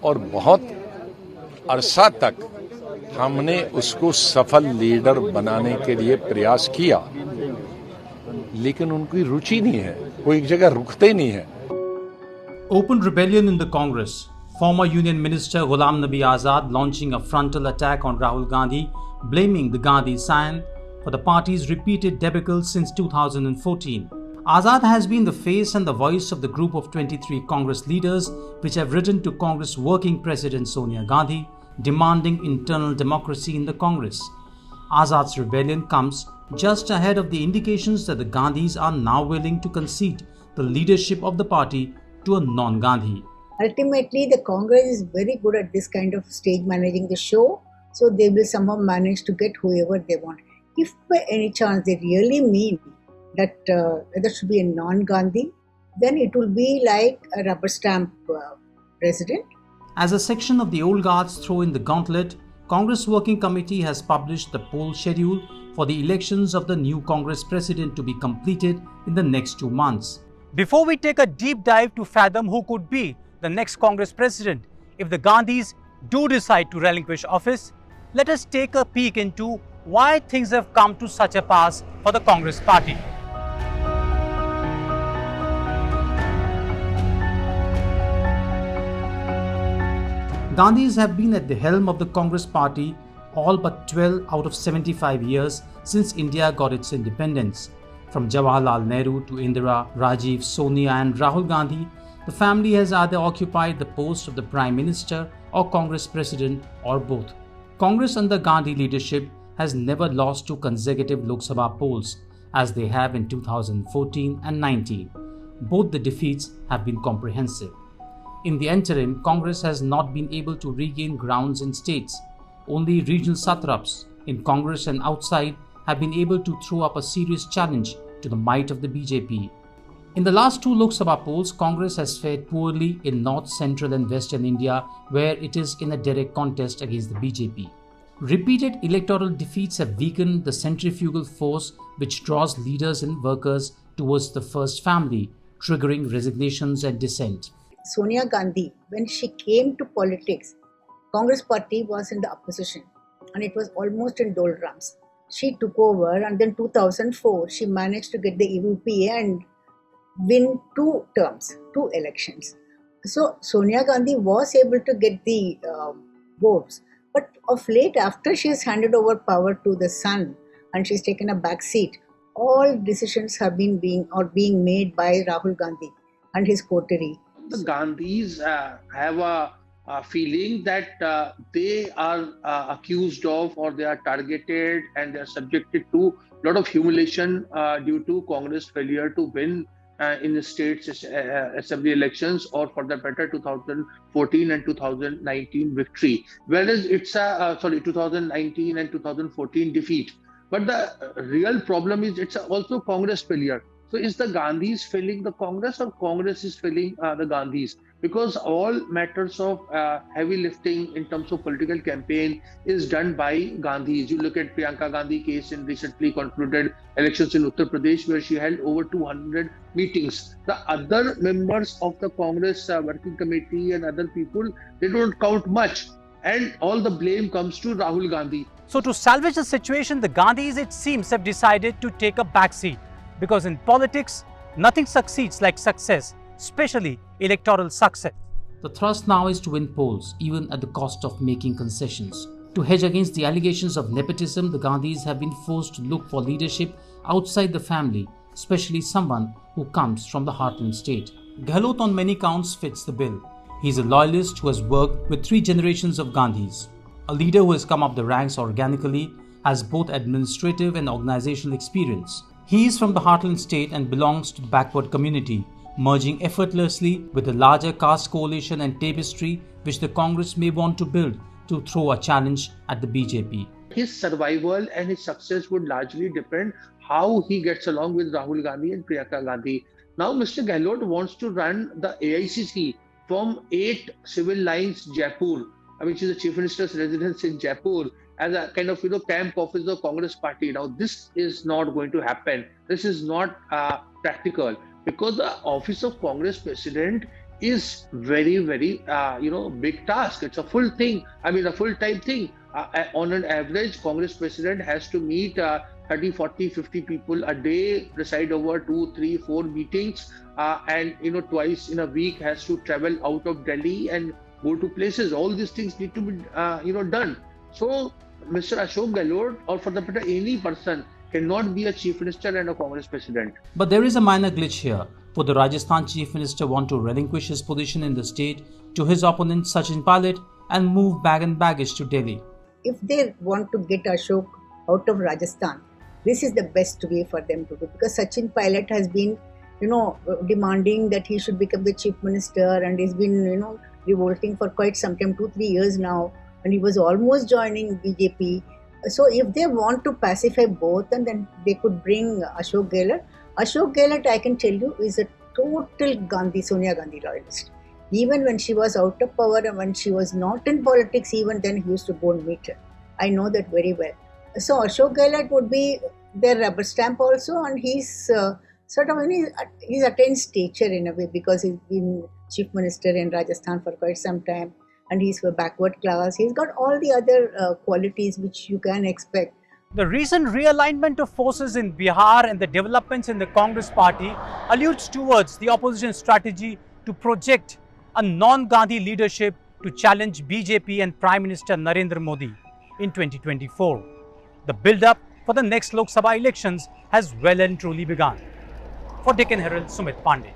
और बहुत अरसा तक हमने उसको सफल लीडर बनाने के लिए प्रयास किया, लेकिन उनकी रुचि नहीं है, वो एक जगह रुकते नहीं है। Open rebellion in the Congress. Former Union Minister Ghulam Nabi Azad launching a frontal attack on Rahul Gandhi, blaming the Gandhi scion for the party's repeated debacles since 2014. Azad has been the face and the voice of the group of 23 Congress leaders which have written to Congress working President Sonia Gandhi, demanding internal democracy in the Congress. Azad's rebellion comes just ahead of the indications that the Gandhis are now willing to concede the leadership of the party to a non-Gandhi. Ultimately, the Congress is very good at this kind of stage managing the show, so they will somehow manage to get whoever they want. If by any chance they really mean that there should be a non-Gandhi, then it will be like a rubber stamp president. As a section of the old guards throw in the gauntlet, Congress Working Committee has published the poll schedule for the elections of the new Congress president to be completed in the next 2 months. Before we take a deep dive to fathom who could be the next Congress president if the Gandhis do decide to relinquish office, let us take a peek into why things have come to such a pass for the Congress party. Gandhis have been at the helm of the Congress party all but 12 out of 75 years since India got its independence. From Jawaharlal Nehru to Indira, Rajiv, Sonia and Rahul Gandhi, the family has either occupied the post of the Prime Minister or Congress President or both. Congress under Gandhi leadership has never lost to consecutive Lok Sabha polls as they have in 2014 and 19. Both the defeats have been comprehensive. In the interim, Congress has not been able to regain grounds in states. Only regional satraps in Congress and outside have been able to throw up a serious challenge to the might of the BJP. In the last 2 Lok Sabha polls, Congress has fared poorly in North, Central and Western India, where it is in a direct contest against the BJP. Repeated electoral defeats have weakened the centrifugal force which draws leaders and workers towards the first family, triggering resignations and dissent. Sonia Gandhi, when she came to politics, Congress party was in the opposition and it was almost in doldrums. She took over and then 2004 she managed to get the UPA and win 2 terms, 2 elections. So Sonia Gandhi was able to get the votes. But of late, after she has handed over power to the son and she's taken a back seat, all decisions have been being made by Rahul Gandhi and his coterie. The Gandhis have a feeling that they are accused of, or they are targeted and they are subjected to a lot of humiliation due to Congress failure to win in the states assembly elections, or for that matter 2014 and 2019 victory, whereas it's a 2019 and 2014 defeat. But the real problem is it's also Congress failure. So is the Gandhis failing the Congress, or Congress is failing the Gandhis? Because all matters of heavy lifting in terms of political campaign is done by Gandhis. You look at Priyanka Gandhi case in recently concluded elections in Uttar Pradesh, where she held over 200 meetings. The other members of the Congress working committee and other people, they don't count much. And all the blame comes to Rahul Gandhi. So to salvage the situation, the Gandhis, it seems, have decided to take a backseat. Because in politics, nothing succeeds like success, especially electoral success. The thrust now is to win polls, even at the cost of making concessions. To hedge against the allegations of nepotism, the Gandhis have been forced to look for leadership outside the family, especially someone who comes from the heartland state. Gehlot on many counts fits the bill. He is a loyalist who has worked with 3 generations of Gandhis. A leader who has come up the ranks organically, has both administrative and organizational experience. He is from the heartland state and belongs to the backward community, merging effortlessly with the larger caste coalition and tapestry which the Congress may want to build to throw a challenge at the BJP. His survival and his success would largely depend how he gets along with Rahul Gandhi and Priyanka Gandhi. Now Mr. Gehlot wants to run the AICC from 8 Civil Lines, Jaipur, which is the Chief Minister's residence in Jaipur, as a kind of camp office of Congress party. Now this is not going to happen. This is not practical, because the office of Congress president is very, very, big task. It's a full thing. I mean, a full-time thing. On an average, Congress president has to meet 30, 40, 50 people a day, preside over 2, 3, 4 meetings, and twice in a week has to travel out of Delhi and go to places. All these things need to be done. So Mr. Ashok Gehlot, or for that matter any person, cannot be a chief minister and a Congress president. But there is a minor glitch here. Would the Rajasthan chief minister want to relinquish his position in the state to his opponent Sachin Pilot and move bag and baggage to Delhi? If they want to get Ashok out of Rajasthan, this is the best way for them to do, because Sachin Pilot has been, demanding that he should become the chief minister, and he's been, revolting for quite some time, 2-3 years now, and he was almost joining BJP. So if they want to pacify both, and then they could bring Ashok Gehlot. Ashok Gehlot, I can tell you, is a total Sonia Gandhi loyalist. Even when she was out of power and when she was not in politics, even then he used to go and meet her. I know that very well. So Ashok Gehlot would be their rubber stamp also, and he's he's attained stature in a way, because he's been chief minister in Rajasthan for quite some time, and he's a backward class. He's got all the other qualities which you can expect. The recent realignment of forces in Bihar and the developments in the Congress party alludes towards the opposition strategy to project a non-Gandhi leadership to challenge BJP and Prime Minister Narendra Modi in 2024. The build-up for the next Lok Sabha elections has well and truly begun. For Deccan Herald, Sumit Pandey.